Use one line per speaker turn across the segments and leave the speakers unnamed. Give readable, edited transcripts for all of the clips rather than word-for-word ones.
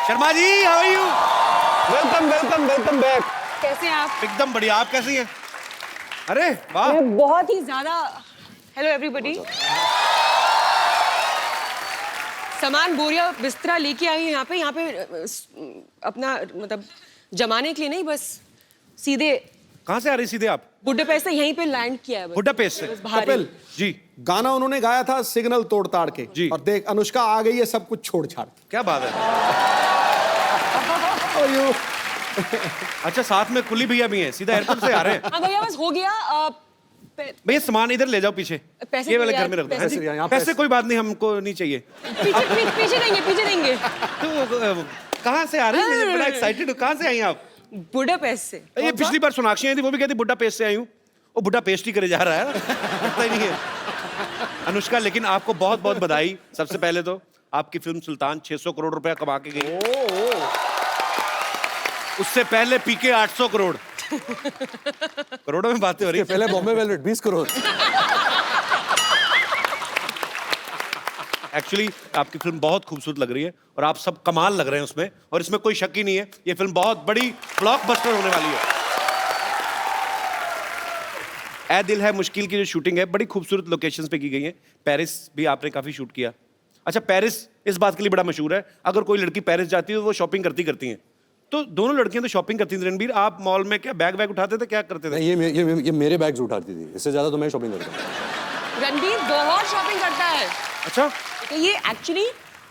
Sharma ji, how are you?
Welcome welcome welcome back.
कैसे हैं आप?
एकदम बढ़िया। आप कैसी हैं? अरे वाह,
मैं बहुत ही ज्यादा। Hello everybody. सामान बोरिया बिस्तरा लेके आई हूँ यहाँ पे अपना मतलब जमाने के लिए नहीं, बस सीधे
कहाँ से आ रही सीधे आप?
बुडापेस्ट से यहीं पे लैंड किया है बस।
बुडापेस्ट से?
बस बाहर ही।
कपिल
जी,
गाना उन्होंने गाया था सिग्नल तोड़ ताड़ के
जी।
और देख अनुष्का आ गई है सब कुछ छोड़ छाड़।
क्या बात है।
और यू
अच्छा, साथ में कुली भैया भी हैं, सीधा एयरपोर्ट से आ रहे हैं।
हाँ भैया बस हो गया।
भैया सामान इधर ले जाओ पीछे,
पैसे
ये वाले
यार,
घर में रख दो।
पैसे
यहाँ
पैसे कोई बात नहीं, हमको नहीं चाहिए।
पीछे देंगे, पीछे देंगे।
तो कहाँ से आ रही हैं? मैं बड़ा एक्साइटेड हूँ। कहाँ से आई हैं आप?
बुडापेस्ट से।
ये पिछली बार सोनाक्षी आई थी, वो भी कहती बुड्ढा पेस्ट से आई हूँ। वो बुड्ढा पेस्ट ही करे जा रहा है, लगता ही नहीं है। अनुष्का, लेकिन आपको बहुत बहुत बधाई। सबसे पहले तो आपकी फिल्म सुल्तान 600 करोड़ रुपया कमा के गई। उससे पहले पीके 800 करोड़। करोड़ों में बातें हो रही हैं।
पहले बॉम्बे वेलवेट 20 करोड़।
एक्चुअली आपकी फिल्म बहुत खूबसूरत लग रही है और आप सब कमाल लग रहे हैं उसमें, और इसमें कोई शक ही नहीं है, ये फिल्म बहुत बड़ी ब्लॉकबस्टर होने वाली है। ए दिल है मुश्किल की जो शूटिंग है बड़ी खूबसूरत लोकेशंस पे की गई है। पेरिस भी आपने काफी शूट किया। अच्छा, पेरिस इस बात के लिए बड़ा मशहूर है, अगर कोई लड़की पेरिस जाती है तो वो शॉपिंग करती हैं। तो दोनों लड़कियां तो शॉपिंग करती थी। रणबीर, आप मॉल में क्या बैग उठाते थे, क्या करते थे?
ये मेरे बैग्स उठाती थी, इससे ज्यादा तो मैं शॉपिंग करता हूँ।
रणबीर बहुत शॉपिंग करता है।
अच्छा,
तो ये एक्चुअली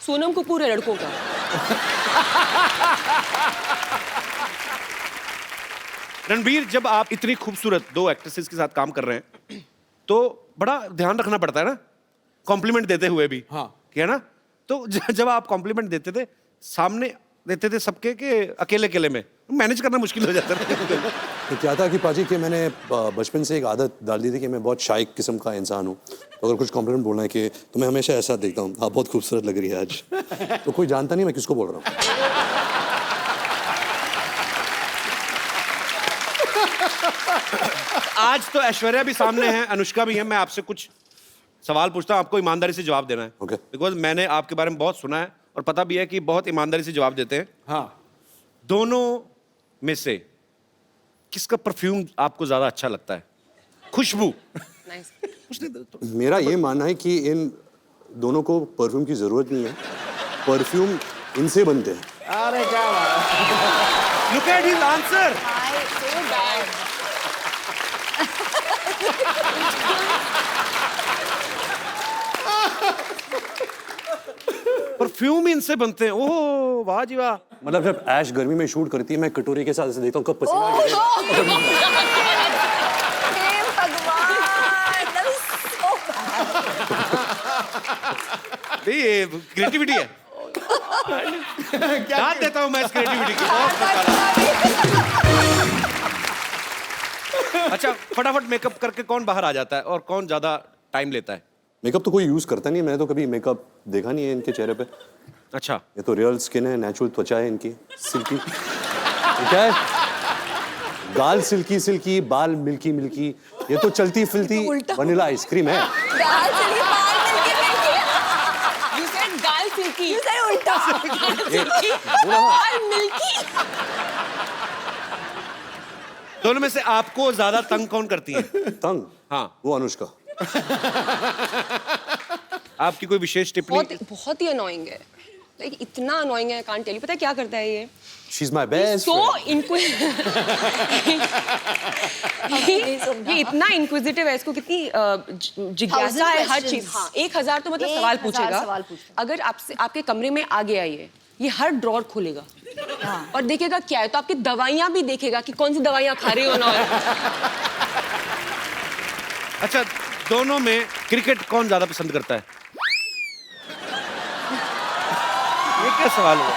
सोनम कपूर है लड़कों का।
रणबीर, जब आप इतनी खूबसूरत दो एक्ट्रेसेस के साथ काम कर रहे हैं तो बड़ा ध्यान रखना पड़ता है ना, कॉम्प्लीमेंट देते हुए भी।
हाँ।
क्या ना? तो जब आप कॉम्प्लीमेंट देते थे, सामने देते थे सबके के अकेले में, मैनेज करना मुश्किल हो जाता था।
तो क्या था कि पाजी कि मैंने बचपन से एक आदत डाल दी थी कि मैं बहुत शाय किस्म का इंसान हूँ। तो अगर कुछ कॉम्प्लीमेंट बोलना है कि तो मैं हमेशा ऐसा देखता हूँ, आप बहुत खूबसूरत लग रही है आज। तो कोई जानता नहीं मैं किसको बोल रहा हूँ।
आज तो ऐश्वर्या भी सामने है, अनुष्का भी है। मैं आपसे कुछ सवाल पूछता हूँ, आपको ईमानदारी से जवाब देना है।
Okay.
बिकॉज मैंने आपके बारे में बहुत सुना है और पता भी है कि बहुत ईमानदारी से जवाब देते हैं।
हाँ,
दोनों में से किसका परफ्यूम आपको ज्यादा अच्छा लगता है? खुशबू।
Nice.
मेरा ये मानना है कि इन दोनों को परफ्यूम की जरूरत नहीं है, परफ्यूम इनसे बनते हैं।
अरे क्या बात।
Look at his answer.
So bad.
Perfume ही इनसे बनते हैं। ओह वाह जी वाह।
मतलब जब ऐश गर्मी में शूट करती है, मैं कटोरी के साथ ऐसे देखता हूँ कब पसीना गिरेगा।
हे भगवान, that was so bad.
ये क्रिएटिविटी है। दाद देता हूँ मैं इस क्रिएटिविटी की। बहुत अच्छा, फटाफट मेकअप करके कौन बाहर आ जाता है और कौन ज्यादा टाइम लेता है?
मेकअप तो कोई यूज करता नहीं है, मैंने तो कभी मेकअप देखा नहीं है इनके चेहरे पे।
अच्छा,
ये तो रियल स्किन है, नेचुरल त्वचा है इनकी, सिल्की। ये क्या है? गाल सिल्की सिल्की, बाल मिल्की मिल्की, ये तो चलती फिरती वनीला आइसक्रीम है।
गाल चली बाल मिलके मिलके।
You said गाल सिल्की।
You said उल्टा।
गाल मिल्की।
दोनों में से आपको ज्यादा तंग कौन करती है?
तंग?
हाँ।
वो अनुष्का।
आपकी कोई विशेष टिप्पणी?
बहुत ही अनोइंग है। Like, इतना अनोइंग है, कांट टेल यू। पता है क्या करता है ये?
She's my best
So
friend.
इनको ये इतना इंक्विजिटिव है, इसको कितनी जिज्ञासा है हर चीज। हाँ, 1000 तो मतलब सवाल
1000
पूछेगा।
सवाल पूछेगा।
अगर आपसे आपके कमरे में आ गया ये हर ड्रॉर खोलेगा और देखेगा क्या है, तो आपकी दवाइयां भी देखेगा कि कौन सी दवाइयां खा रही हो ना।
अच्छा, दोनों में क्रिकेट कौन ज्यादा पसंद करता है? ये क्या सवाल हुआ?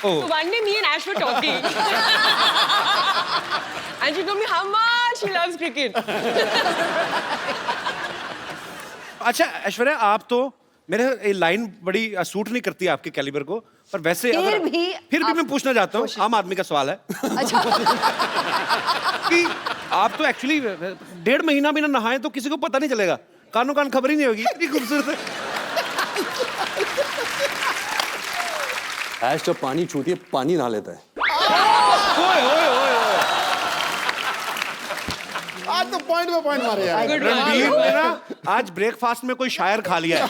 So one day me and Ash were talking and she told me how much she loves cricket.
अच्छा ऐश्वर्या, आप तो मेरे ये लाइन बड़ी सूट नहीं करती आपके कैलिबर को, पर वैसे फिर भी मैं पूछना चाहता हूँ, आम आदमी का सवाल है।
अच्छा।
कि आप तो एक्चुअली 1.5 महीना भी ना नहाए तो किसी को पता नहीं चलेगा, कानों कान खबर ही नहीं होगी, इतनी खूबसूरत है।
ऐश जब पानी छूती है पानी नहा लेता है।
ओए ओए ओए ओए।
आज तो पॉइंट पे पॉइंट मारे यार।
रणबीर ने ना आज ब्रेकफास्ट में कोई शायर खा लिया है।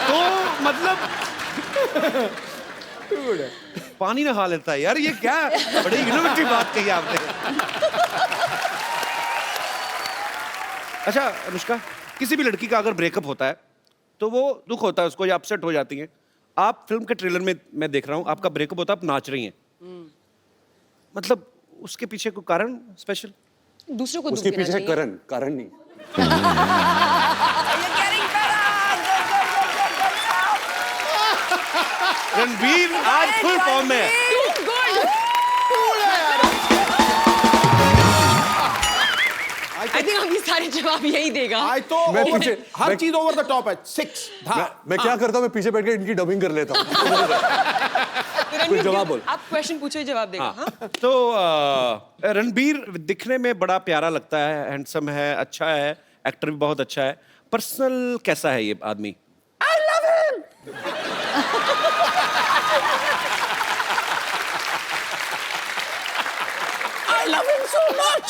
तो मतलब पानी नहा लेता है यार, ये क्या बड़ी इनोवेटिव बात कही आपने। अच्छा अनुष्का, किसी भी लड़की का अगर ब्रेकअप होता है तो वो दुख होता है उसको, या अपसेट हो जाती है। आप फिल्म के ट्रेलर में मैं देख रहा हूँ आपका ब्रेकअप होता है, आप नाच रही हैं, मतलब उसके पीछे कोई कारण स्पेशल?
दूसरों को दुख
उसके
देना
पीछे
चाहिए।
कारण नहीं।
You're getting better. Good.
Ranbir आज फुल फॉर्म में है।
आई थिंक अभी सारे जवाब यही देगा।
आज तो
मैं पीछे-
हर
मैं-
चीज ओवर द टॉप है। 6
मैं क्या करता हूँ, मैं पीछे बैठ के इनकी डबिंग कर लेता हूँ।
रणबीर,
जवाब बोल।
आप क्वेश्चन पूछो, जवाब देगा। हाँ?
तो रणबीर दिखने में बड़ा प्यारा लगता है, हैंडसम है, अच्छा है, एक्टर भी बहुत अच्छा है। पर्सनल कैसा है ये आदमी?
I love him so much.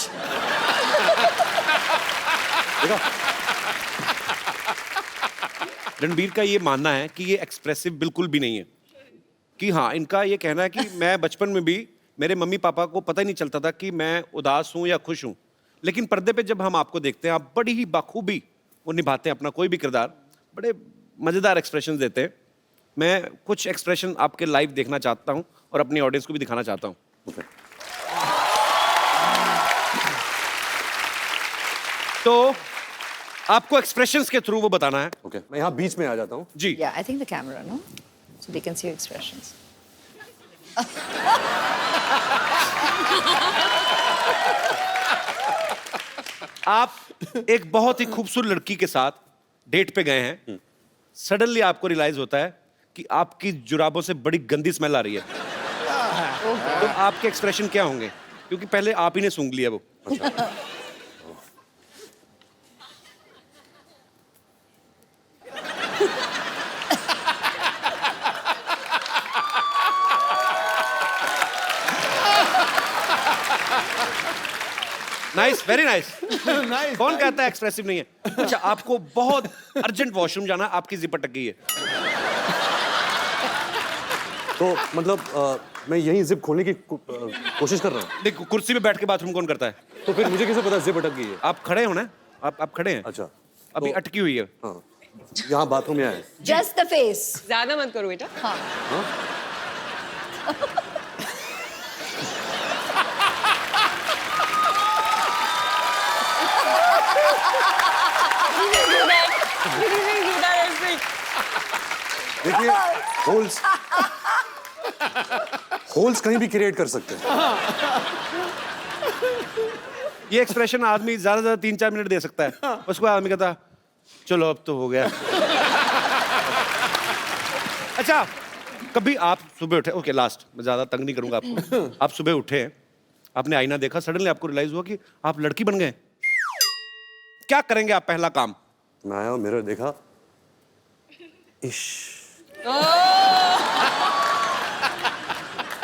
Ranbir का ये मानना है कि ये एक्सप्रेसिव बिल्कुल भी नहीं है, कि हाँ, इनका ये कहना है कि मैं बचपन में भी मेरे मम्मी पापा को पता ही नहीं चलता था कि मैं उदास हूं या खुश हूं, लेकिन पर्दे पे जब हम आपको देखते हैं आप बड़ी ही बाखूबी वो निभाते हैं अपना कोई भी किरदार, बड़े मजेदार एक्सप्रेशन देते हैं। मैं कुछ एक्सप्रेशन आपके लाइव देखना चाहता हूं और अपनी ऑडियंस को भी दिखाना चाहता हूं। तो आपको एक्सप्रेशंस के थ्रू वो बताना है।
ओके, मैं यहाँ बीच में आ जाता हूँ।
जी।
Yeah, I think the camera, no? So they can see your expressions.
आप एक बहुत ही खूबसूरत लड़की के साथ डेट पे गए हैं, सडनली आपको रियलाइज होता है कि आपकी जुराबों से बड़ी गंदी स्मेल आ रही है। तो आपके एक्सप्रेशन क्या होंगे, क्योंकि पहले आप ही ने सूंघ लिया वो। Nice, very nice.
Nice,
कौन कहता है एक्सप्रेसिव नहीं है? अच्छा, आपको बहुत अर्जेंट वॉशरूम जाना, आपकी जिप अटक गई है।
तो मतलब मैं यहीं जिप खोलने की कोशिश कर रहा हूँ।
देखो, कुर्सी पे बैठ के बाथरूम कौन करता है?
तो फिर मुझे कैसे पता जिप अटक गई है?
आप खड़े हो ना, आप खड़े हैं,
अच्छा,
अभी अटकी हुई है।
हाँ, यहाँ बाथरूम यहाँ है।
Just the face.
ज्यादा मत करो बेटा।
हाँ.
देखिए, होल्स कहीं भी क्रिएट कर सकते हैं।
ये एक्सप्रेशन आदमी ज्यादा से ज्यादा 3-4 मिनट दे सकता है, उसको आदमी कहता चलो अब तो हो गया। अच्छा, कभी आप सुबह उठे, ओके लास्ट, मैं ज्यादा तंग नहीं करूंगा आपको। आप सुबह उठे, आपने आईना देखा, सडनली आपको रियलाइज हुआ कि आप लड़की बन गए, क्या करेंगे आप पहला काम?
मैं आया, मिरर देखा, इश,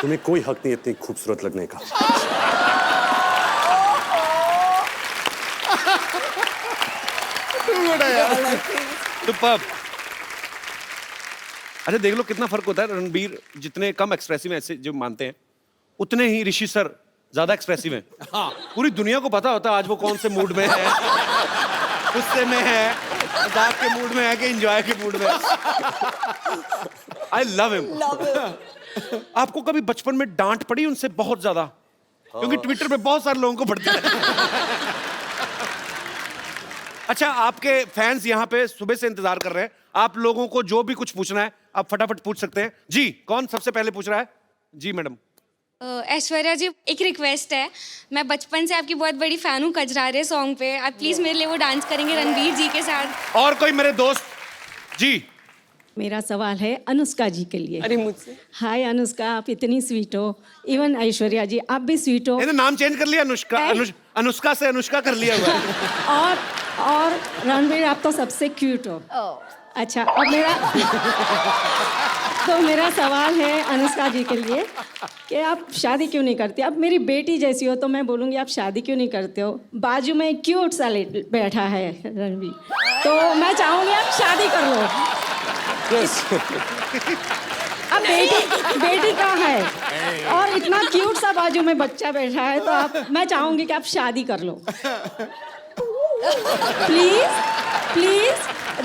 तुम्हें कोई हक नहीं इतनी खूबसूरत लगने का।
सुपर्ब। अच्छा, देख लो कितना फर्क होता है। रणबीर जितने कम एक्सप्रेसिव ऐसे जो मानते हैं, उतने ही ऋषि सर ज्यादा एक्सप्रेसिव हैं। हाँ, पूरी दुनिया को पता होता है आज वो कौन से मूड में है, गुस्से में है, मजाक के मूड में है कि एंजॉय के मूड में। I love him. आपको कभी बचपन में डांट पड़ी उनसे बहुत ज्यादा? क्योंकि ट्विटर पे बहुत सारे लोगों को पड़ती है। अच्छा, आपके फैंस यहाँ पे सुबह से इंतजार कर रहे हैं, आप लोगों को जो भी कुछ पूछना है आप फटाफट पूछ सकते हैं। जी, कौन सबसे पहले पूछ रहा है? जी मैडम।
ऐश्वर्या जी, एक रिक्वेस्ट है, मैं बचपन से आपकी बहुत बड़ी फैन हूँ कजरारे सॉन्ग पे, आप प्लीज मेरे लिए वो डांस करेंगे रणबीर जी के साथ।
और कोई मेरे दोस्त? जी।
मेरा सवाल है अनुष्का जी के लिए।
अरे मुझसे?
हाय अनुष्का, आप इतनी स्वीट हो, इवन ऐश्वर्या जी आप भी स्वीट हो।
इन्हें नाम चेंज कर लिया, अनुष्का, अनुष्का से अनुष्का कर लिया हुआ है।
और रणबीर आप तो सबसे क्यूट हो। अच्छा, अब मेरा तो मेरा सवाल है अनुष्का जी के लिए कि आप शादी क्यों नहीं करती? आप मेरी बेटी जैसी हो तो मैं बोलूँगी आप शादी क्यों नहीं करते हो? बाजू में क्यूट सा बैठा है रणवीर, तो मैं चाहूँगी आप शादी कर लो। अब बेटी कहाँ है और इतना क्यूट सा बाजू में बच्चा बैठा है, तो मैं चाहूँगी कि आप शादी कर लो। प्लीज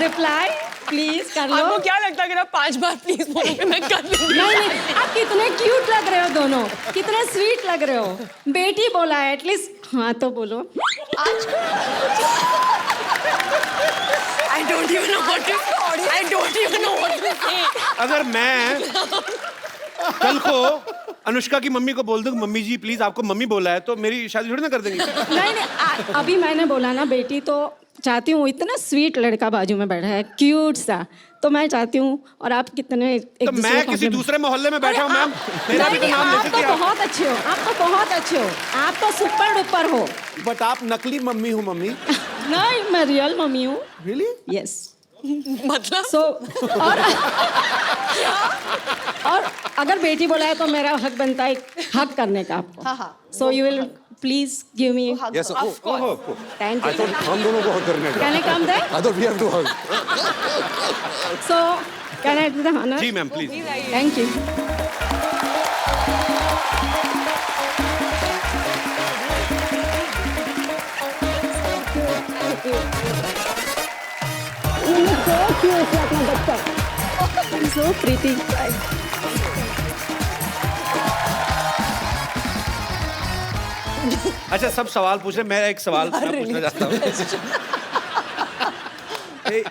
रिप्लाई प्लीज कर लो।
आपको क्या लगता है अगर आप 5 बार प्लीज बोलोगे मैं कर लूंगी?
नहीं, आप कितने क्यूट लग रहे हो दोनों, कितने स्वीट लग रहे हो। बेटी बोला है, एटलीस्ट हाँ तो बोलो।
I don't even know what to say.
अगर मैं कल को अनुष्का की मम्मी को बोल दूं मम्मी जी प्लीज आपको मम्मी बोला है, तो मेरी शादी थोड़ी ना कर देंगी।
नहीं, अभी मैंने बोला ना बेटी, तो चाहती हूँ इतना स्वीट लड़का बाजू में बैठा है क्यूट सा, तो मैं चाहती हूँ। और आप कितने
तो मैं किसी दूसरे मोहल्ले में बैठा हूँ मैम, मेरा भी तो नाम ले
आप
सकती
तो
हैं आप।
बहुत अच्छे हो, आप तो बहुत अच्छे हो, आप तो सुपर डुपर हो।
बट आप नकली मम्मी हो मम्मी।
नहीं, मैं रियल मम्मी हूँ।
रियली?
यस।
मतलब
सो और अगर बेटी बोला है तो मेरा हक बनता है हक करने का आपको। So you will please give me.
Yes, sir. Oh,
thank
I
you.
thought हम दोनों को hug करने का।
Can I come there?
I thought we have to hug.
So can I do the honour?
जी ma'am please.
Thank you. So pretty.
अच्छा सब सवाल पूछ रहे, मैं एक सवाल मैं पूछना चाहता हूँ।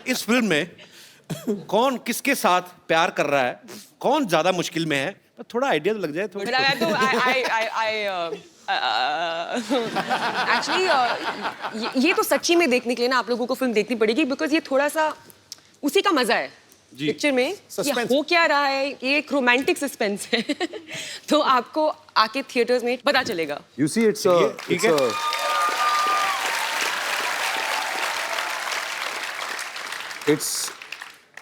इस फिल्म में कौन किसके साथ प्यार कर रहा है, कौन ज्यादा मुश्किल में है, तो थोड़ा आइडिया तो लग जाए थोड़ा।
एक्चुअली ये तो सच्ची में देखने के लिए ना आप लोगों को फिल्म देखनी पड़ेगी, बिकॉज ये थोड़ा सा उसी का मजा है पिक्चर में। ये हो क्या रहा है, ये एक रोमांटिक सस्पेंस है। तो आपको आके थिएटर्स में पता चलेगा।
You see, it's
ठीक है।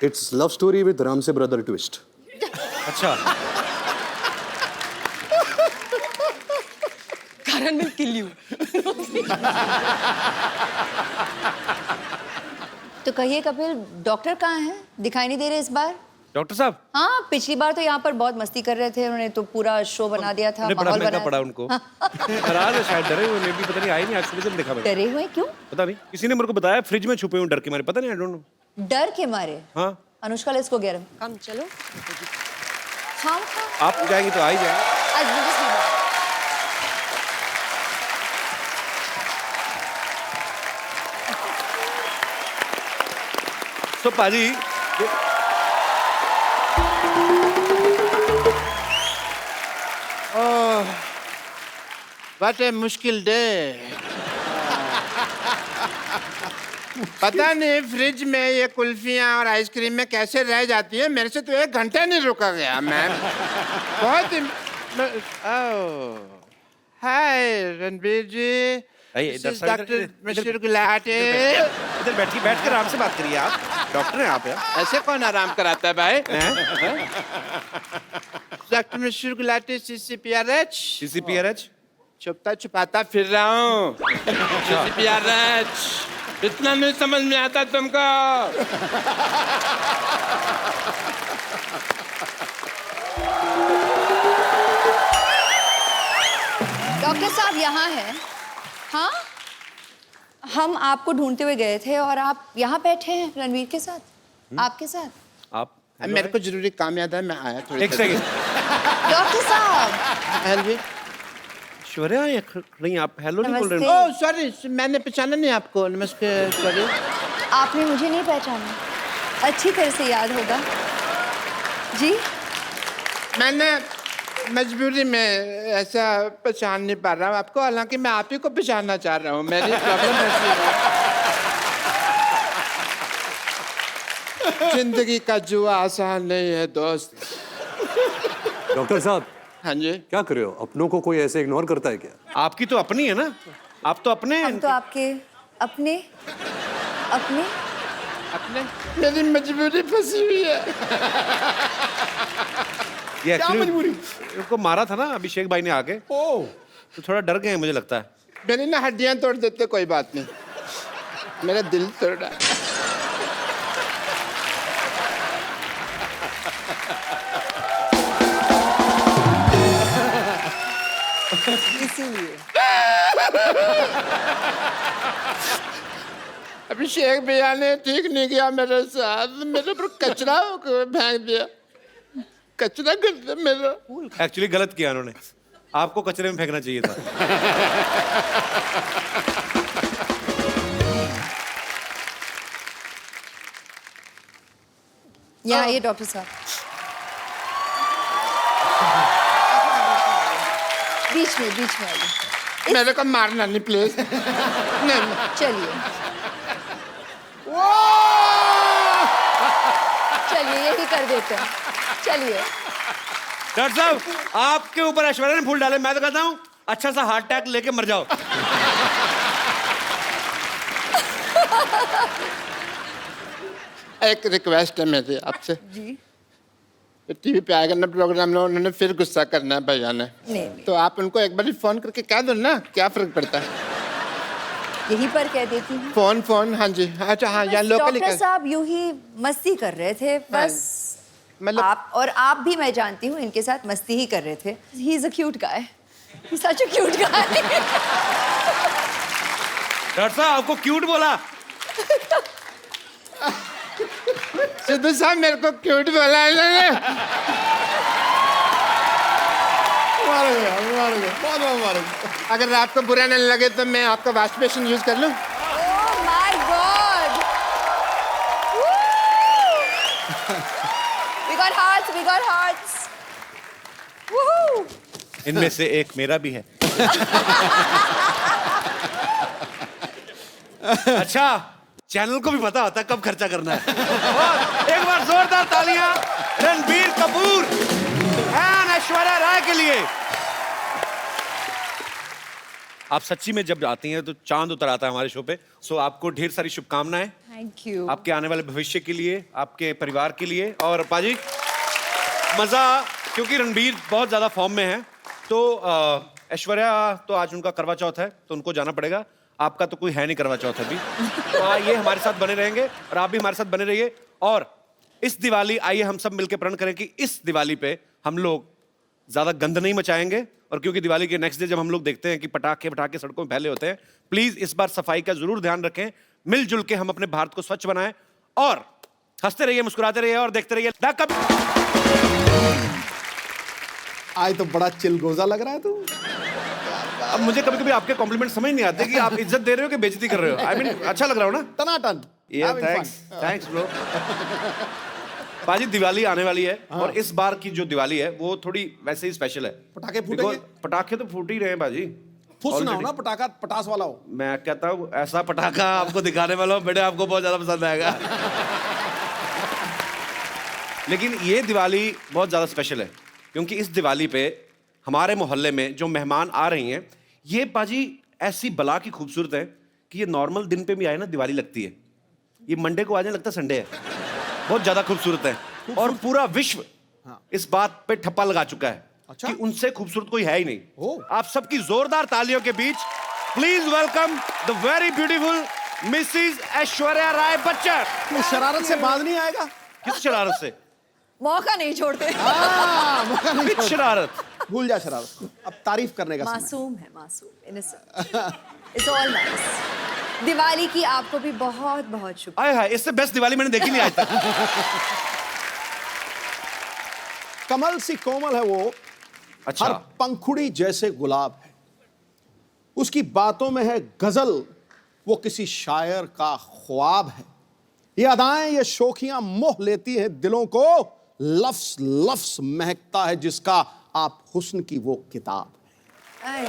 it's love story with Ram se brother twist.
अच्छा
Karan will kill you.
तो कहिए कपिल, डॉक्टर कहाँ हैं? दिखाई नहीं दे रहे इस बार।
डॉक्टर साहब
हाँ, पिछली बार तो यहाँ पर बहुत मस्ती कर रहे थे, उन्होंने तो पूरा शो बना दिया था,
उन्हें बड़ा
माहौल
महंगा
बना।
पड़ा उनको। नाराज है शायद, डरे हुए मे भी, पता नहीं आए नहीं आज सुबह से देखा मैंने।
डरे हुए क्यों?
पता नहीं, किसी ने मेरे को बताया फ्रिज में छुपे हुए डर के मारे, पता नहीं, आई डोंट नो।
डर के मारे?
हाँ
Anushka let's go get him.
Come चलो।
हाँ
आप जाएंगे तो आ ही जाएंगे।
आज बिल्कुल सही बात।
तो पाजी
What a मुश्किल डे। पता नहीं फ्रिज में ये कुल्फियाँ और आइसक्रीम में कैसे रह जाती है, मेरे से तो 1 घंटा नहीं रुका गया मैम। बहुत हाय रणबीर जी, डॉक्टर मिस्टर गुलाटी।
इधर बैठ कर आराम से बात करिए, आप डॉक्टर हैं आप यार।
ऐसे कौन आराम कराता है भाई? Doctor mister Gulati CCPRH।
CCPRH
छुपता छुपाता फिर रहा हूँ। CCPRH इतना नहीं समझ में आता तुमको?
डॉक्टर साहब यहाँ हैं। हाँ, हम आपको ढूंढते हुए गए थे और आप यहाँ बैठे हैं रणवीर के साथ, आपके साथ।
आप
मेरे को जरूरी काम याद है, मैं आया थोड़ी
एक सेकंड।
डॉक्टर साहब
हेलो।
ऐश्वर्या ये नहीं, आप हेलो नहीं बोल रहे
नमस्ते।
हो।
ओह सॉरी, मैंने पहचाना नहीं आपको। नमस्ते। सॉरी,
आपने मुझे नहीं पहचाना, अच्छी तरह से याद होगा जी।
मैंने मजबूरी में ऐसा पहचान नहीं पा रहा हूँ आपको, हालांकि मैं आप ही को पहचानना चाह रहा हूँ। मेरी प्रॉब्लम ऐसी है, जिंदगी का जुआ आसान नहीं है दोस्त।
डॉक्टर साहब
हाँ जी।
क्या कर रहे हो? अपनों को कोई ऐसे इग्नोर करता है क्या?
आपकी तो अपनी है ना, आप तो अपने हैं।
हम तो आपके अपने अपने
अपने मेरी मजबूरी फंसी हुई है।
ये
क्या
एक्चुअली
मजबूरी?
उनको मारा था ना अभिषेक भाई ने आके,
ओ
तो थोड़ा डर गए हैं मुझे लगता है।
मेरी ना हड्डियां तोड़ देते, कोई बात नहीं, मेरा दिल तोड़ा।
इसीलिए
अभिषेक भैया ने ठीक नहीं किया मेरे साथ, मेरे पर कचरा फेंक दिया, कचरा कर दिया मेरा।
एक्चुअली गलत किया उन्होंने, आपको कचरे में फेंकना चाहिए था।
यहाँ आइए डॉक्टर साहब, बीच में आइए।
मेरे को मारना नहीं प्लीज। नहीं
चलिए चलिए यही कर देते हैं, चलिए।
डॉक्टर साहब आपके ऊपर ऐश्वर्या ने फूल डाले, मैं तो कहता हूँ अच्छा सा हार्ट अटैक लेके मर जाओ।
एक रिक्वेस्ट है मेरी आपसे,
जी
टीवी पे आएगा ना प्रोग्राम में, उन्होंने फिर गुस्सा करना है भैया ने,
नहीं।
तो आप उनको एक बार फोन करके कह दो ना, क्या फर्क पड़ता है।
यहीं पर कह देती हूँ।
फोन हाँ जी, अच्छा हाँ यहाँ लोकली
डॉक्टर साहब यूं ही मस्ती कर रहे थे बस,
मतलब
आप भी मैं जानती हूँ इनके साथ मस्ती ही कर रहे थे। He is a cute guy, such a cute guy.
Doctor साहब आपको क्यूट बोला?
सिद्धू साहब मेरे को क्यूट बोला है इन्होंने। अगर रात को बुरा नहीं लगे तो मैं आपका वॉश बेसिन यूज कर लूं?
Oh my God, we got hearts. Woohoo!
इनमें से एक मेरा भी है। अच्छा चैनल को भी पता होता है कब खर्चा करना है। और एक बार जोरदार तालियां रणबीर कपूर एंड ऐश्वर्या राय के लिए। आप सच्ची में जब आती हैं तो चांद उतर आता है हमारे शो पे। सो आपको ढेर सारी शुभकामनाएं
थैंक यू।
आपके आने वाले भविष्य के लिए, आपके परिवार के लिए। और पाजी मजा, क्योंकि रणबीर बहुत ज्यादा फॉर्म में है, तो ऐश्वर्या तो आज उनका करवा चौथ है तो उनको जाना पड़ेगा। आपका तो कोई है नहीं करवा चौथ अभी, तो आइए हमारे साथ बने रहेंगे और आप भी हमारे साथ बने रहिए। और इस दिवाली आइए हम सब मिलकर प्रण करें कि इस दिवाली पे हम लोग ज्यादा गंद नहीं मचाएंगे। और क्योंकि दिवाली के नेक्स्ट डे जब हम लोग देखते हैं कि पटाखे सड़कों में फैले होते हैं, प्लीज इस बार सफाई का जरूर ध्यान रखें। मिलजुल के हम अपने भारत को स्वच्छ बनाएं और हंसते रहिए, मुस्कुराते रहिए और देखते रहिए।
आज तो बड़ा चिलगोजा लग रहा है तू।
अब मुझे कभी कभी आपके कॉम्प्लीमेंट समझ नहीं आते कि आप इज्जत दे रहे हो कि बेइज्जती कर रहे हो। आई मीन अच्छा लग रहा हो ना?
टनाटन।
ये थैंक्स ब्रो। पाजी दिवाली आने वाली है और इस बार की जो दिवाली है वो थोड़ी वैसे ही स्पेशल है।
पटाखे फूटेंगे?
पटाखे तो फूट ही रहे हैं बाजी।
फुस ना हो ना, पटाखा पटास वाला हो।
मैं कहता हूँ ऐसा पटाखा आपको दिखाने वाला हूँ बेटे, आपको बहुत ज्यादा पसंद आएगा। लेकिन ये दिवाली बहुत ज्यादा स्पेशल है क्योंकि इस दिवाली पे हमारे मोहल्ले में जो मेहमान आ रही हैं, ये पाजी ऐसी बला की खूबसूरत है कि ये नॉर्मल दिन पे भी आए ना दिवाली लगती है। ये मंडे को आ जाए लगता है संडे है। बहुत ज्यादा खूबसूरत है और पूरा विश्व इस बात पे ठप्पा लगा चुका है कि उनसे खूबसूरत कोई है ही नहीं। आप सबकी जोरदार तालियों के बीच please welcome the very beautiful Mrs Aishwarya Rai Bachchan.
तू शरारत से बाज नहीं आएगा?
किस शरारत से?
मौका नहीं छोड़ते।
मौका नहीं
किस शरारत?
भूल जा शरारत, अब तारीफ करने का समय।
मासूम है, मासूम, innocent, it's all nice. Diwali की आपको भी बहुत बहुत शुभकामनाएं।
आए हाय, इससे बेस्ट दिवाली मैंने देखी नहीं आज तक।
कमल सी कोमल है वो,
अच्छा।
हर पंखुड़ी जैसे गुलाब है, उसकी बातों में है गजल, वो किसी शायर का ख्वाब है। ये अदाएं, ये शोखियां मोह लेती है दिलों को, लफ्ज लफ्ज महकता है जिसका आप हुस्न की वो किताब है।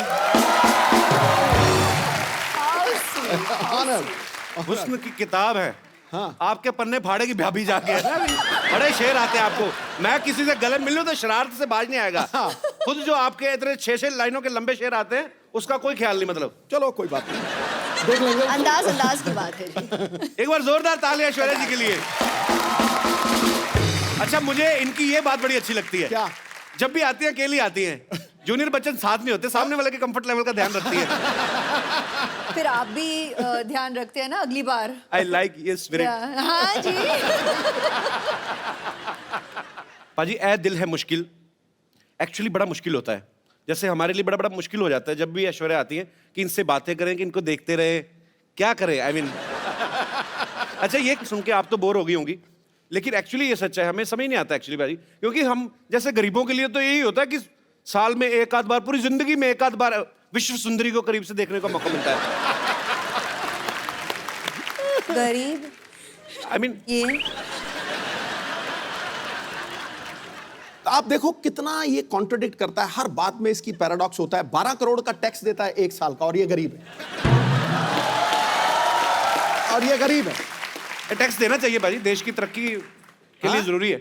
हुस्न की किताब है। हाँ। आपके पन्ने फाड़े की भाभी जाके बड़े शेर आते हैं आपको। मैं किसी से गले मिल लूं तो शरारत से बाज नहीं आएगा। हाँ। खुद जो आपके इतने 6-6 लाइनों के लंबे शेर आते हैं उसका कोई ख्याल नहीं। मतलब
चलो कोई बात नहीं, देख लेंगे।
अंदाज की बात है जी।
एक बार जोरदार तालियां ऐश्वर्या जी के लिए। अच्छा मुझे इनकी ये बात बड़ी अच्छी लगती है।
क्या?
जब भी आती हैं अकेली आती हैं। जूनियर बच्चन साथ नहीं होते, सामने वाले के कंफर्ट लेवल का ध्यान रखती है।
फिर आप भी ध्यान रखते हैं ना अगली बार।
आई लाइक ये स्पिरिट।
हाँ जी।
पाजी ए दिल है मुश्किल एक्चुअली बड़ा मुश्किल होता है। जैसे हमारे लिए बड़ा बड़ा मुश्किल हो जाता है जब भी ऐश्वर्या आती है कि इनसे बातें करें, कि इनको देखते रहे, क्या करें। आई मीन अच्छा ये सुन के आप तो बोर हो गई होंगी, लेकिन एक्चुअली ये सच है, हमें समझ नहीं आता एक्चुअली भाई, क्योंकि हम जैसे गरीबों के लिए तो यही होता है कि साल में एक आध बार, पूरी जिंदगी में एक आध बार विश्व सुंदरी को करीब से देखने का मौका मिलता है।
गरीब
आई मीन
ये
आप देखो कितना ये कॉन्ट्रडिक्ट करता है, हर बात में इसकी पैराडॉक्स होता है। 12 करोड़ का टैक्स देता है 1 साल का और ये गरीब है। और ये गरीब है।
टैक्स देना चाहिए भाई, देश की तरक्की के लिए जरूरी है।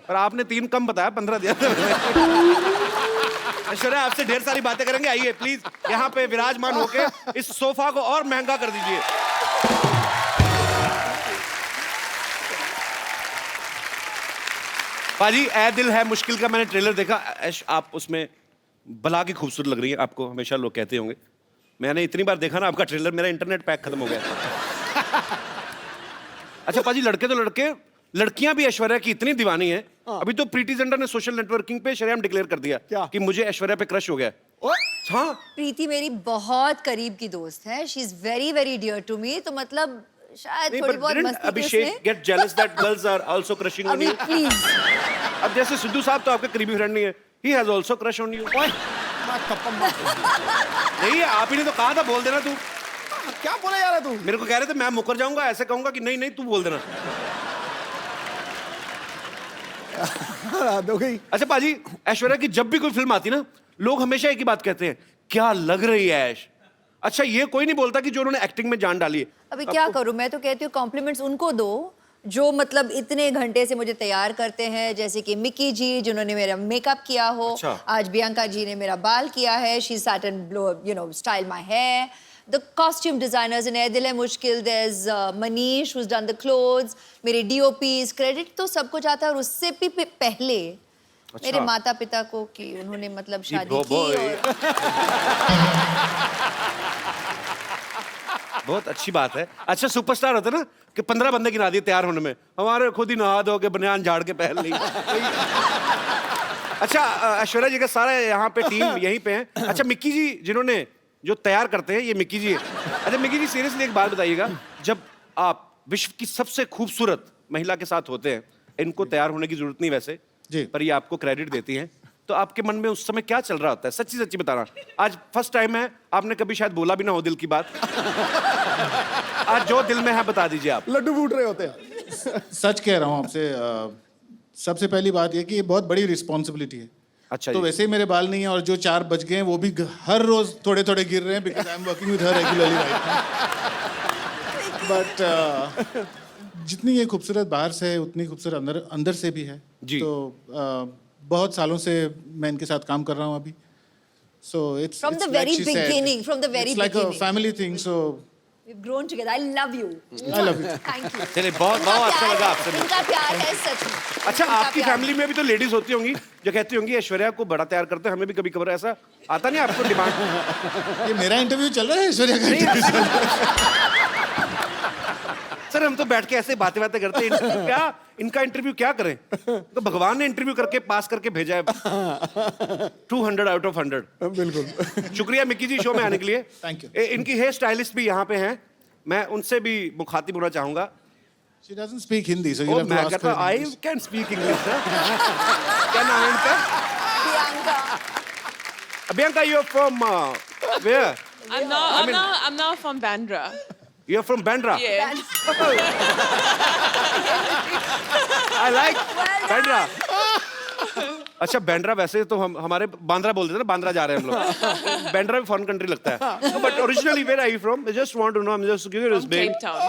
पर आपने 3 कम बताया, 15 दिया। ऐश्वर्या आपसे ढेर सारी बातें करेंगे, आइए प्लीज यहाँ पे विराजमान होके इस सोफा को और महंगा कर दीजिए। पाजी ए दिल है मुश्किल का मैंने ट्रेलर देखा। ऐश आप उसमें बला की खूबसूरत लग रही है, आपको हमेशा लोग कहते होंगे। मैंने इतनी बार देखा ना आपका ट्रेलर, मेरा इंटरनेट पैक खत्म हो गया। अच्छा पाजी लड़के तो लड़के, लड़कियां भी ऐश्वर्या की इतनी दीवानी है। अभी तो प्रीति जिंटा ने सोशल नेटवर्किंग पे शरेआम डिक्लेयर कर दिया
क्या?
कि मुझे ऐश्वर्या पे क्रश हो गया। हाँ
प्रीति मेरी बहुत करीब की दोस्त है। She is very very dear to me. तो मतलब शायद थोड़ी बहुत मस्ती
Abhishek get jealous that girls are also crushing on
Abhi
you.
Please
अब जैसे सिद्धू साहब तो आपके करीबी फ्रेंड नहीं है, he has also crush on you. नहीं है, आप ही ने तो कहा था बोल देना तू।
क्या बोला यार तू?
मेरे को कह रहे थे मैं मुकर जाऊंगा, ऐसे कहूंगा कि नहीं नहीं तू बोल देना।
हो गई।
अच्छा पाजी ऐश्वर्या की जब भी कोई फिल्म आती ना, लोग हमेशा एक ही बात कहते हैं, क्या लग रही है ऐश। अच्छा ये कोई नहीं बोलता कि जो उन्होंने एक्टिंग में जान डाली है।
अभी क्या करूं, मैं तो कहती हूँ कॉम्प्लीमेंट्स उनको दो जो मतलब इतने घंटे से मुझे तैयार करते हैं, जैसे कि मिक्की जी जिन्होंने मेरा मेकअप किया हो।
अच्छा।
आज बियांका जी ने मेरा बाल किया है। She sat and you know style my hair. The costume designers in Ae Dil Hai Mushkil, there is Manish who's done the clothes. मेरे डीओपीज, क्रेडिट तो सबको जाता है। और उससे भी पहले मेरे माता पिता को कि उन्होंने मतलब शादी की। और
बहुत अच्छी बात है। अच्छा सुपरस्टार होते ना कि 15 बंदे गिना दिए तैयार होने में, हमारे खुद ही नहा धो के बनियान झाड़ के पहन ली। अच्छा ऐश्वर्या जी का सारा यहाँ पे टीम यहीं पे है। अच्छा मिक्की जी जिन्होंने जो तैयार करते हैं, ये मिक्की जी है। अच्छा मिक्की जी सीरियसली एक बात बताइएगा, जब आप विश्व की सबसे खूबसूरत महिला के साथ होते हैं, इनको तैयार होने की जरूरत नहीं वैसे
जी,
पर ये आपको क्रेडिट देती हैं, तो आपके मन में उस समय क्या चल रहा होता है? सच्ची सच्ची बताना। आज फर्स्ट टाइम है, आपने कभी शायद बोला भी ना हो दिल की बात। आज जो दिल में है बता दीजिए आप।
लड्डू फूट रहे होते हैं।
सच कह रहा हूँ आपसे। सबसे पहली बात ये कि ये बहुत बड़ी रिस्पॉन्सिबिलिटी है।
अच्छा
तो
जी।
वैसे ही मेरे बाल नहीं है, और जो 4 बच गए हैं वो भी हर रोज थोड़े थोड़े गिर रहे हैं, because I am working with her regularly right. But जितनी ये खूबसूरत बाहर से है उतनी खूबसूरत अंदर अंदर से भी है
जी।
तो बहुत सालों से मैं इनके साथ काम कर रहा हूँ अभी। So it's
From the very beginning, from the very
like a
beginning.
Family thing. So
we've grown together. I love you.
I love you.
Thank you.
चलिए बहुत
इनका
बहुत अच्छा
प्यार
लगा
है,
आपसे मिलकर।
इनका प्यार है सच में।
अच्छा
इनका
आपकी
प्यार।
फैमिली में भी तो लेडीज होती होंगी जो कहती होंगी ऐश्वर्या को बड़ा तैयार करते हैं, हमें भी कभी कभार ऐसा आता नहीं आपको डिमांड?
ये मेरा इंटरव्यू चल रहा है, ऐश्वर्या का इंटरव्यू चल रहा है।
सर हम तो बैठ के ऐसे बातें बातें करते हैं, इंटरव्यू क्या, इनका इंटरव्यू क्या करें? तो भगवान ने इंटरव्यू करके पास करके भेजा है 200 आउट ऑफ 100।
बिल्कुल।
शुक्रिया मिक्की जी शो में आने के लिए।
Thank you.
इनकी हेयर स्टाइलिस्ट भी यहाँ पे हैं, मैं उनसे भी मुखातिब होना चाहूंगा।
She doesn't speak Hindi, so you'll have to
मैं
ask
कहता
her in
I
English.
Can speak English. क्या नाम है इनका?
Priyanka.
Bianca, you're from where?
I'm not from Bandra.
You're from Bandra.
Yes.
I like Bandra. अच्छा बैंड्रा वैसे तो हम हमारे बांद्रा बोलते थे ना, बांद्रा जा रहे हैं हम लोग। बैंड्रा भी फॉरेन कंट्री लगता है। But originally where are you from? I just want to know. I'm just curious,
From
babe.
Cape Town.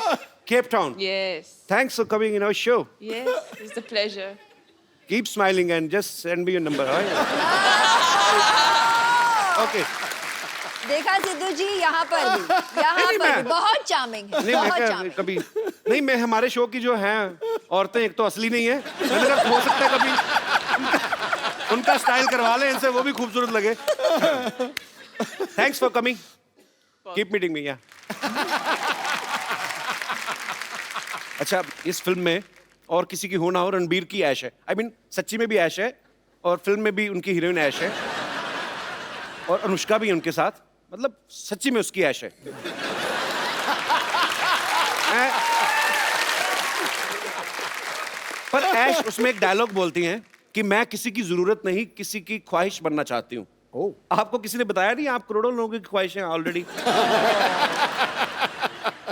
Cape Town.
Yes.
Thanks for coming in our show.
Yes. It's a pleasure.
Keep smiling and just send me your number. All right? Okay.
देखा सिद्धू जी यहाँ पर भी बहुत charming है।
नहीं मैं
बहुत
क्या
charming।
कभी नहीं, मैं हमारे शो की जो हैं औरतें एक तो असली नहीं है, मैंने कहा हो सकता है कभी उनका स्टाइल करवा लें इनसे, वो भी खूबसूरत लगे. Thanks for coming. Keep meeting me. Yeah अच्छा, इस फिल्म में और किसी की हो ना हो, रणबीर की ऐश है. आई मीन सच्ची में भी ऐश है और फिल्म में भी उनकी हीरोइन ऐश है और अनुष्का भी है उनके साथ. मतलब सच्ची में उसकी ऐश है. पर ऐश उसमें एक डायलॉग बोलती हैं कि मैं किसी की जरूरत नहीं, किसी की ख्वाहिश बनना चाहती हूँ. आपको किसी ने बताया नहीं आप करोड़ों लोगों की ख्वाहिश हैं ऑलरेडी?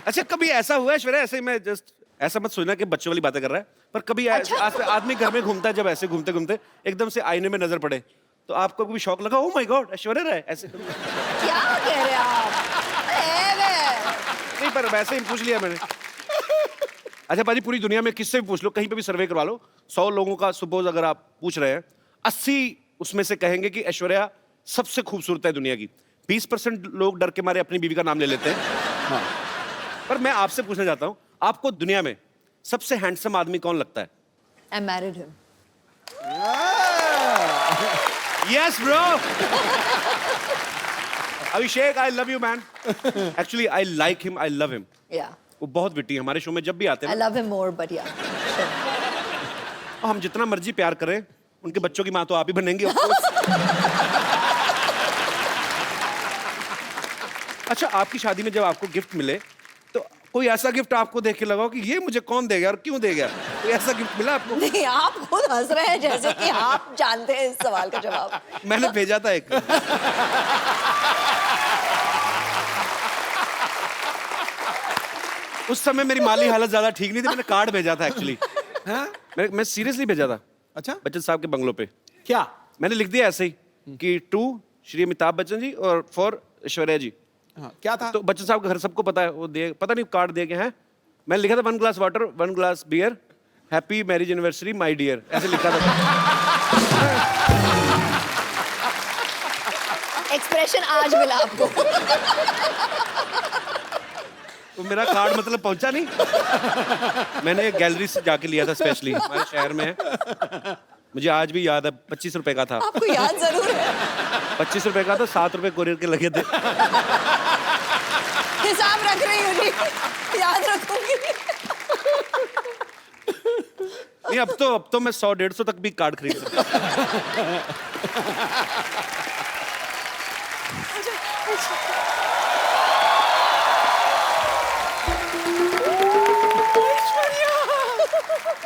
अच्छा, कभी ऐसा हुआ है ऐश्वर्या, ऐसे मैं जस्ट ऐसा मत सोचना कि बच्चों वाली बातें कर रहा है, पर कभी आदमी घर में घूमता है, जब ऐसे घूमते घूमते एकदम से आईने में नजर पड़े तो आपको कभी शौक लगा, ओह माय गॉड ऐश्वर्या राय ऐसे?
क्या कह रहे आप?
नहीं, पर वैसे ही पूछ लिया मैंने. अच्छा पाजी, पूरी दुनिया में किससे भी पूछ लो, कहीं पे भी सर्वे करवा लो, 100 लोगों का सपोज अगर आप पूछ रहे हैं, 80 उसमें से कहेंगे कि ऐश्वर्या सबसे खूबसूरत है दुनिया की. 20% लोग डर के मारे अपनी बीवी का नाम ले लेते हैं. पर मैं आपसे पूछना चाहता हूं, आपको दुनिया में सबसे हैंडसम आदमी कौन लगता है?
I married him.
Yes, bro. Abhishek, I love you, man. Actually, I like him. I love him.
Yeah.
वो बहुत विटी है. हमारे शो में जब भी आते
I
हैं
love him more, but yeah.
हम जितना मर्जी प्यार करें, उनके बच्चों की माँ तो आप ही बनेंगे. of course. अच्छा, आपकी शादी में जब आपको गिफ्ट मिले तो कोई ऐसा गिफ्ट आपको देख के लगा हो कि ये मुझे कौन देगा और क्यों देगा? कोई ऐसा गिफ्ट मिला आपको?
नहीं, आप खुद हंस रहे हैं जैसे कि आप जानते हैं इस सवाल का जवाब.
मैंने भेजा था एक. उस समय मेरी माली हालत ज्यादा ठीक नहीं थी, मैंने कार्ड भेजा था एक्चुअली. मैं सीरियसली भेजा था.
अच्छा,
बच्चन साहब के बंगलों पे.
क्या
मैंने लिख दिया ऐसे ही कि टू श्री अमिताभ बच्चन जी और फॉर ऐश्वर्या जी.
हाँ, क्या था?
तो बच्चन साहब का घर सबको पता है, वो दे पता नहीं कार्ड दे के हैं. मैंने लिखा था 1 glass water 1 glass beer, happy marriage anniversary my dear, ऐसे लिखा था.
एक्सप्रेशन आज मिला आपको.
तो मेरा कार्ड मतलब पहुंचा नहीं. मैंने गैलरी से जाके लिया था स्पेशली, हमारे शहर में है. मुझे आज भी याद है, 25 रुपए का था.
आपको याद जरूर है.
25 रुपए का था, 7 रुपए कोरियर के लगे थे.
हिसाब रख रही हूँ जी, याद रखूंगी.
नहीं, अब तो मैं 100-150 तक भी कार्ड खरीद सकता.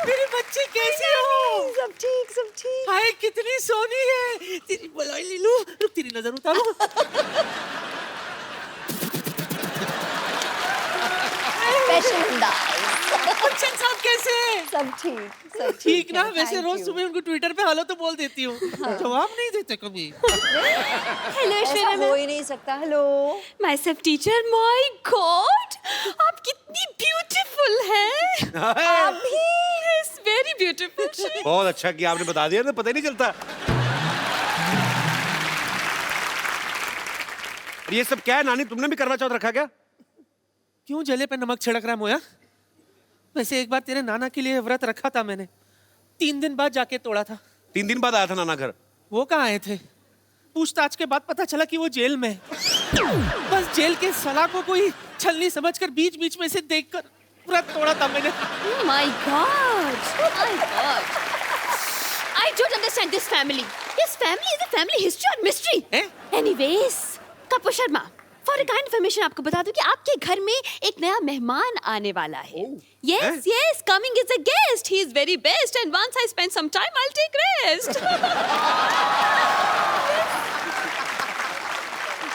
मेरी बच्ची कैसी हो?
सब ठीक, सब ठीक.
हाय कितनी सोनी है. तेरी बुलाई ले लूं, रुक तेरी नजर उतारूं.
स्पेशल अंदाज.
बच्चन साहब कैसे हैं?
सब ठीक, सब
ठीक ना?
है.
वैसे
Thank
रोज
you.
सुबह उनको ट्विटर पे हेलो तो बोल देती हूँ, जवाब नहीं देते कभी.
हेलो
ऐसा
ऐश्वर्या
हो ही नहीं सकता. Hello.
My self teacher. My God, आप कितनी ब्यूटीफुल हैं.
आप भी.
Yes, very beautiful.
बहुत अच्छा कि आपने बता दिया, तो पता ही नहीं चलता. ये सब क्या है नानी, तुमने भी करवा चौथ रखा क्या?
क्यों जले पे नमक छिड़क रहा है मोया? वैसे एक बार तेरे नाना के लिए व्रत रखा था मैंने, 3 दिन बाद जाके तोड़ा था.
3 दिन बाद आया था नाना घर.
वो कहाँ आए थे? पूछताछ के बाद पता चला कि वो जेल में है. बस जेल के सलाखों को ही छलनी समझकर बीच बीच में से देखकर व्रत तोड़ा था मैंने.
My God! My God! I don't understand this family. This family is a family history or mystery.
Eh?
Anyways, Kapoor Sharma, for a kind information आपको बता दूं कि आपके घर में एक नया मेहमान आने वाला है. Yes, yes, coming is a guest. He is very best, and once I spend some time, I'll take rest.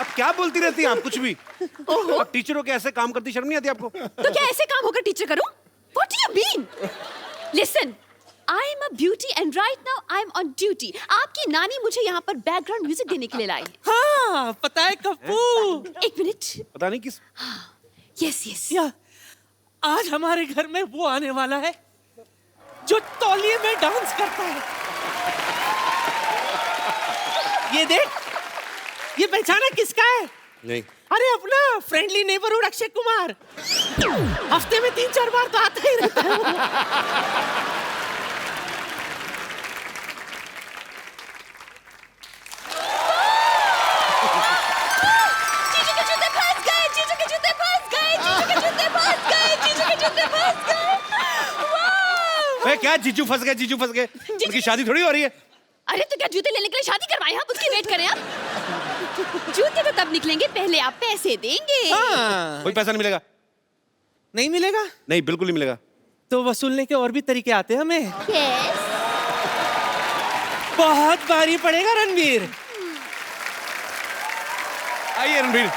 अब क्या बोलती रहती हैं आप कुछ भी? अब टीचरों के ऐसे काम करती शर्म नहीं आती आपको?
तो क्या ऐसे काम होकर टीचर करूं? What do you mean? Listen, I am a beauty and right now I am on duty. आपकी नानी मुझे यहाँ पर बैकग्राउंड म्यूजिक देने के लिए लाई है.
हाँ, पता है कप्पू.
एक मिनट.
पता नहीं किस.
Yes, yes.
या, आज हमारे घर में वो आने वाला है जो तौलिए में डांस करता है. ये देख, ये पहचाना किसका है?
नहीं.
अरे अपना फ्रेंडली नेबरहुड अक्षय कुमार. हफ्ते में 3-4 बार तो आता ही रहता है.
क्या जीजू फंस गए, जीजू फंस गए? उनकी शादी थोड़ी हो रही है।
अरे तो क्या जूते लेने के लिए शादी करवाए आप? उसकी वेट करें आप। जूते तो तब निकलेंगे, पहले आप पैसे देंगे।
कोई पैसा नहीं मिलेगा।
नहीं मिलेगा?
नहीं, बिल्कुल नहीं मिलेगा।
तो वसूलने के और भी तरीके आते हैं हमें।
Yes.
बहुत भारी पड़ेगा रणवीर।
आइए रणवीर।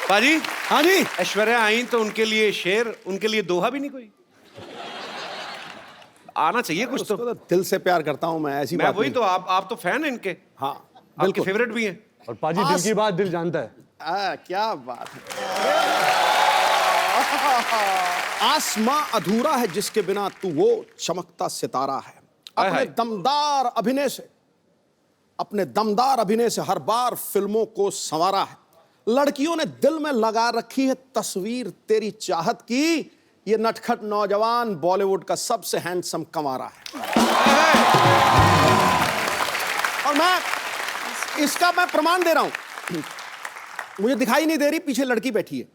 बाजी,
हाँ जी।
ऐश्वर्या आई तो उनके लिए शेर, उनके लिए दोहा भी नहीं कोई? आना चाहिए कुछ तो।
उसको तो दिल से प्यार करता हूं मैं, ऐसी
मैं
बात
वही
नहीं।
तो, आप तो फैन हैं इनके।
हाँ
आपके
बिल्कुल।
फेवरेट भी हैं।
और पाजी दिल की बात दिल जानता है।
क्या बात है। आसमां अधूरा है जिसके बिना तू वो चमकता सितारा है।
हाय
अपने
हाय।
दमदार अभिनय से, अपने दमदार अभिनय से हर बार फिल्मों को संवारा है। लड़कियों ने दिल में लगा रखी है तस्वीर तेरी चाहत की। ये नटखट नौजवान बॉलीवुड का सबसे हैंडसम कमारा है। और मैं इसका प्रमाण दे रहा हूं। मुझे दिखाई नहीं दे रही, पीछे लड़की बैठी है।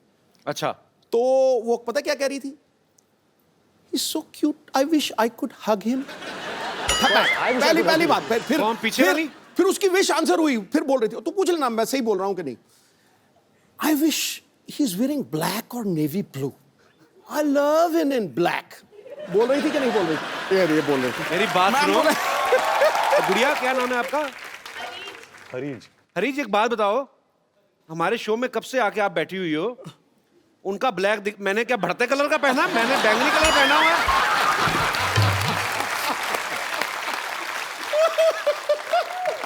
अच्छा,
तो वो पता क्या कह रही थी? He's so cute. I wish I could hug him. पहली बात। फिर
कौन पीछे वाली?
फिर उसकी विश आंसर हुई। फिर बोल रही थी, तू पूछ लेना मैं सही बोल रहा हूं कि नहीं। I wish he's wearing black or navy blue. I love him in black. बोल रही थी कि नहीं बोल रही थी? ये बोल रही थी।
मेरी बात
मैं
सुनो।
बोल रहा-
गुड़िया, क्या नाम है आपका?
हरीज।
हरीज, एक बात बताओ, हमारे शो में कब से आके आप बैठी हुई हो? उनका ब्लैक मैंने क्या बढ़ते कलर का पहना? मैंने बैंगनी कलर पहना हुआ है।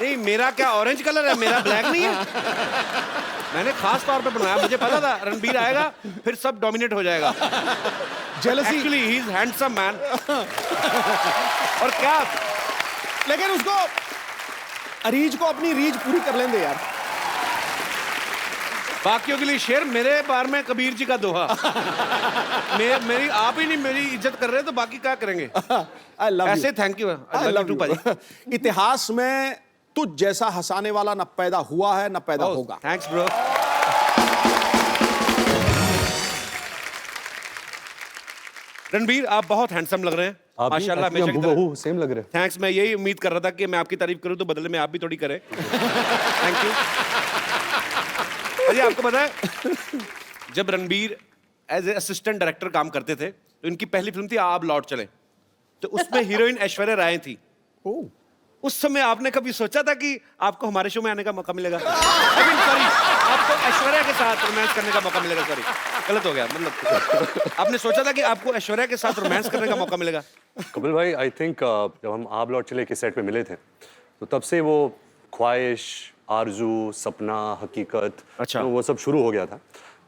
नहीं, मेरा क्या ऑरेंज कलर है, मेरा ब्लैक नहीं है। मैंने खास तौर पे बनाया, मुझे पता था रणबीर आएगा फिर सब डोमिनेट हो जाएगा।
Jealousy-
actually he is handsome man. और क्या,
लेकिन उसको अरीज को अपनी रीज पूरी कर लेंगे यार।
बाकियों के लिए शेर, मेरे बारे में कबीर जी का दोहा। मेरी आप ही नहीं मेरी इज्जत कर रहे तो बाकी क्या करेंगे?
I love
ऐसे
you.
Thank you.
I love you. इतिहास में तुझ जैसा हंसाने वाला न पैदा हुआ है न पैदा होगा।
Thanks bro. रणबीर, आप बहुत हैंडसम लग रहे हैं
आप
माशाल्लाह। हमेशा की तरह।
बहू सेम लग रहे हैं।
थैंक्स, मैं यही उम्मीद कर रहा था कि मैं आपकी तारीफ करूं तो बदले में आप भी थोड़ी करें। Thank you. अजी, आपको पता है जब Ranbir as a assistant director काम करते थे तो इनकी पहली फिल्म थी आप लौट चले, तो उसमें हीरोइन ऐश्वर्या राय थी। उस समय आपने कभी सोचा था कि आपको हमारे शो में आने का मौका मिलेगा? सॉरी, आपको ऐश्वर्या के साथ रोमांस करने का मौका मिलेगा। सॉरी, गलत हो गया। मतलब आपने सोचा था कि आपको ऐश्वर्या के साथ रोमांस करने का मौका मिलेगा?
कपिल भाई, आई थिंक जब हम आप लौट चले के सेट पे मिले थे तो तब से वो ख्वाहिश, आरजू, सपना, हकीकत,
अच्छा।
वो सब शुरू हो गया था।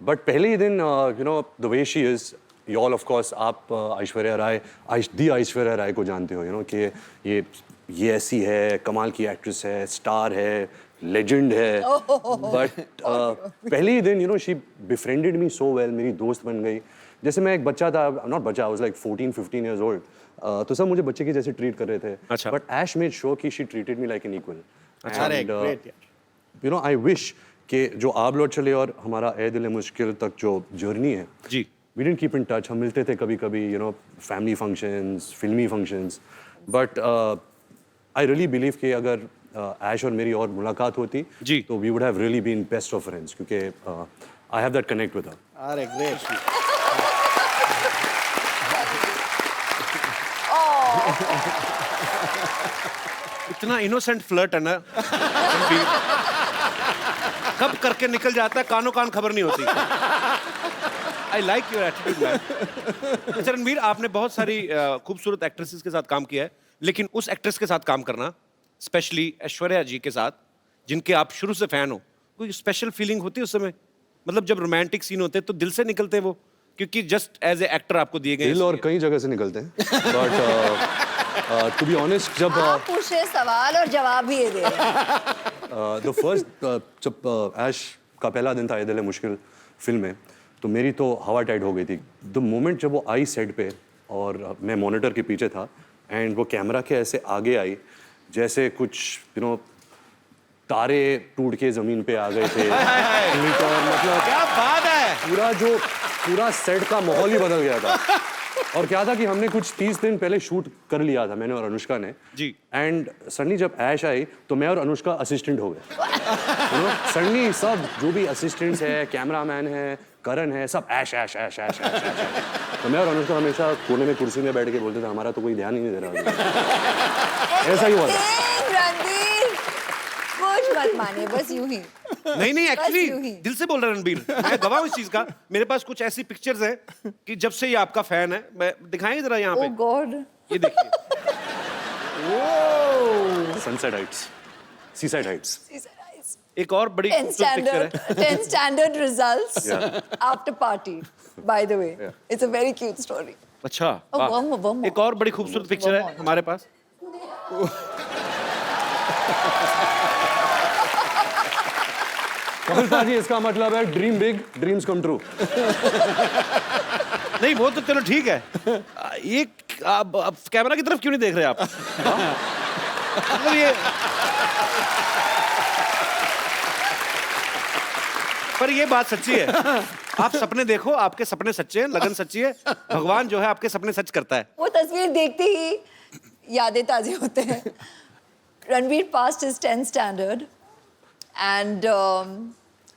बट पहले ही दिन you know the way she is, you all of course आप ऐश्वर्या राय, ऐश्वर्या राय को जानते हो, यू नो कि ये ऐसी है, कमाल की एक्ट्रेस है, स्टार है, लेजेंड है। बट पहले ही दिन you know she befriended me so well, मेरी दोस्त बन गई। जैसे मैं एक बच्चा था, नॉट बच्चा, I was like 14-15 years old, तो सब मुझे बच्चे की जैसे ट्रीट कर रहे थे।
अच्छा।
बट ऐश मेड श्योर कि she treated me like an equal.
अरे ग्रेट यार।
यू नो आई विश कि जो आप लौट चले और हमारा ए दिल मुश्किल तक जो जर्नी है
जी,
we didn't keep in touch. हम मिलते थे कभी कभी, यू नो फैमिली फंक्शंस, फिल्मी functions, but I really believe कि अगर ऐश और मेरी और मुलाकात होती
जी,
तो we would have really been best of friends, क्योंकि I have that connect with her.
अरे ग्रेट।
इतना इनोसेंट फ्लर्ट है ना रणबीर, कब करके निकल जाता है, कानों कान खबर नहीं होती। I like your attitude man. अच्छा रणबीर, आपने बहुत सारी खूबसूरत एक्ट्रेसेस के साथ काम किया है, लेकिन उस एक्ट्रेस के साथ काम करना, स्पेशली ऐश्वर्या जी के साथ, जिनके आप शुरू से फैन हो, कोई स्पेशल फीलिंग होती है उस समय? मतलब जब रोमांटिक सीन होते हैं तो दिल से निकलते हैं वो, क्योंकि जस्ट एज ए एक्टर आपको दिए गए
दिल और कई जगह से निकलते हैं। बट टू बी ऑनेस्ट, जब
आप पूछ रहे सवाल और जवाब भी ये दे रहे हैं।
द फर्स्ट जब ऐश का पहला दिन था ये दिल है मुश्किल फिल्म में, तो मेरी तो हवा टाइट हो गई थी। द मोमेंट जब वो आई सेट पे और मैं मॉनिटर के पीछे था एंड वो कैमरा के ऐसे आगे आई जैसे कुछ यू नो तारे टूट के जमीन पे आ गए थे। मतलब
क्या बात है।
पूरा सेट का माहौल ही बदल गया था। और क्या था कि हमने कुछ 30 दिन पहले शूट कर लिया था, मैंने और अनुष्का ने
जी।
एंड सडनली जब ऐश आई तो मैं और अनुष्का असिस्टेंट हो गए। सडनली सब जो भी असिस्टेंट्स है, कैमरामैन है, करण है, सब ऐश ऐश ऐश ऐश ऐश ऐश। तो मैं और अनुष्का हमेशा कोने में कुर्सी में बैठ के बोलते थे हमारा तो कोई ध्यान ही नहीं दे रहा। ऐसा ही हुआ था।
रणबीर कुछ मत माने, बस यूं ही।
नहीं नहीं,
यूं
एक्चुअली
ही।
दिल से बोल रहा है रणबीर, मैं गवाह हूं इस चीज का। मेरे पास कुछ ऐसी पिक्चर्स हैं कि जब से ये आपका फैन है, मैं दिखाएंगे जरा यहाँ
ओह
पे,
गॉड।
ये देखिए।
Sunset Heights, seaside Heights.
एक और बड़ी
10
खूबसूरत पिक्चर है।
10 standard results after party, by the way. It's a very cute story.
अच्छा,
Oh,
वाह।
one more.
एक और बड़ी खूबसूरत पिक्चर है हमारे पास।
कपिल जी, इसका मतलब है dream big, dreams come true.
नहीं वो तो चलो ठीक है, ये आप कैमरा की तरफ क्यों नहीं देख रहे आप? मतलब ये, पर ये बात सच्ची है, आप सपने देखो, आपके सपने सच्चे हैं, लगन सच्ची है, भगवान जो है आपके सपने सच करता है।
वो तस्वीर देखते ही यादें ताज़ी होते हैं। Ranbir passed his 10th standard and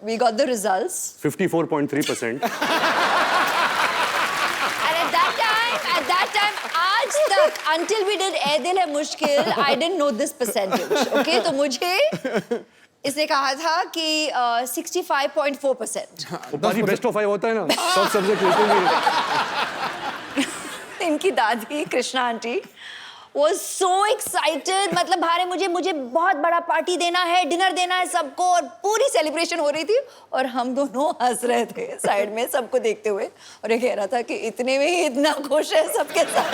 we got the results.
54.3%।
And at that time, आज तक, until we did ए दिल है मुश्किल, I didn't know this percentage. Okay, तो मुझे इसने कहा था कि 65.4%.
बाजी बेस्ट ऑफ 5 होता है ना, सब सब्जेक्ट लेते हैं।
इनकी दादी Krishna aunty was so excited, मतलब भारे मुझे बहुत बड़ा पार्टी देना है, डिनर देना है सबको, और पूरी सेलिब्रेशन हो रही थी और हम दोनों हंस रहे थे साइड में सबको देखते हुए, और ये कह रहा था कि इतने में ही इतना खुश है सबके साथ।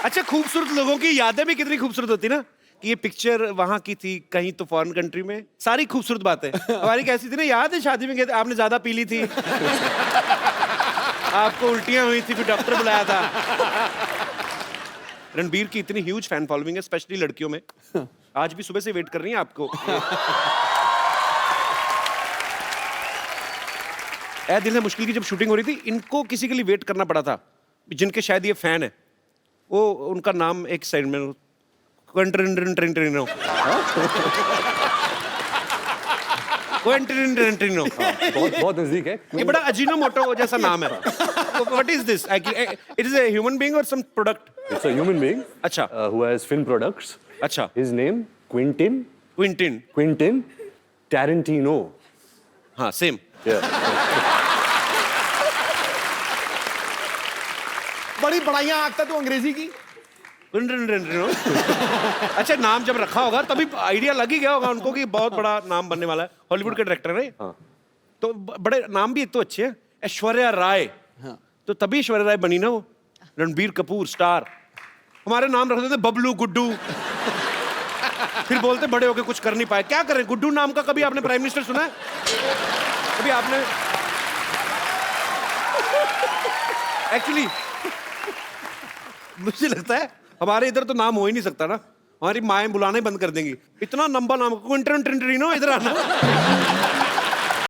अच्छा, खूबसूरत लोगों की यादें भी कितनी खूबसूरत होती ना, कि ये पिक्चर वहां की थी, कहीं तो फॉरेन कंट्री में, सारी खूबसूरत बातें। हमारी कैसी थी ना, याद है शादी में गए थे, आपने ज्यादा पी ली थी, आपको उल्टियां हुई थी, फिर डॉक्टर बुलाया था। रणबीर की इतनी ह्यूज फैन फॉलोइंग है, स्पेशली लड़कियों में, आज भी सुबह से वेट कर रही हैं आपको। ए दिल है मुश्किल की जब शूटिंग हो रही थी, इनको किसी के लिए वेट करना पड़ा था, जिनके शायद ये फैन है, वो उनका नाम एक साइड में क्वेंटिनो,
बहुत नजदीक है।
ये बड़ा अजीनोमोटो जैसा नाम है। What is this? It is a human being और some product?
It's a human being,
अच्छा,
who has film products.
अच्छा,
His name Quentin Tarantino.
हाँ सेम।
बड़ी बड़ाइयां आंकता तू अंग्रेजी की।
अच्छा, नाम जब रखा होगा तभी आइडिया लग ही गया होगा उनको कि बहुत बड़ा नाम बनने वाला है। हॉलीवुड के डायरेक्टर है,
हाँ।
तो बड़े नाम भी एक तो अच्छे हैं। ऐश्वर्या राय, तो तभी ऐश्वर्या राय बनी ना वो। रणबीर कपूर स्टार, हमारे नाम रख देते बबलू, गुड्डू, फिर बोलते बड़े होके कुछ कर नहीं पाए। क्या करें, गुड्डू नाम का कभी आपने प्राइम मिनिस्टर सुना है? कभी आपने? एक्चुअली मुझे लगता है हमारे इधर तो नाम हो ही नहीं सकता ना, हमारी माएं बुलाना ही बंद कर देंगी। इतना लंबा नाम, क्विंटन ट्रिंटरिनो, इधर आना।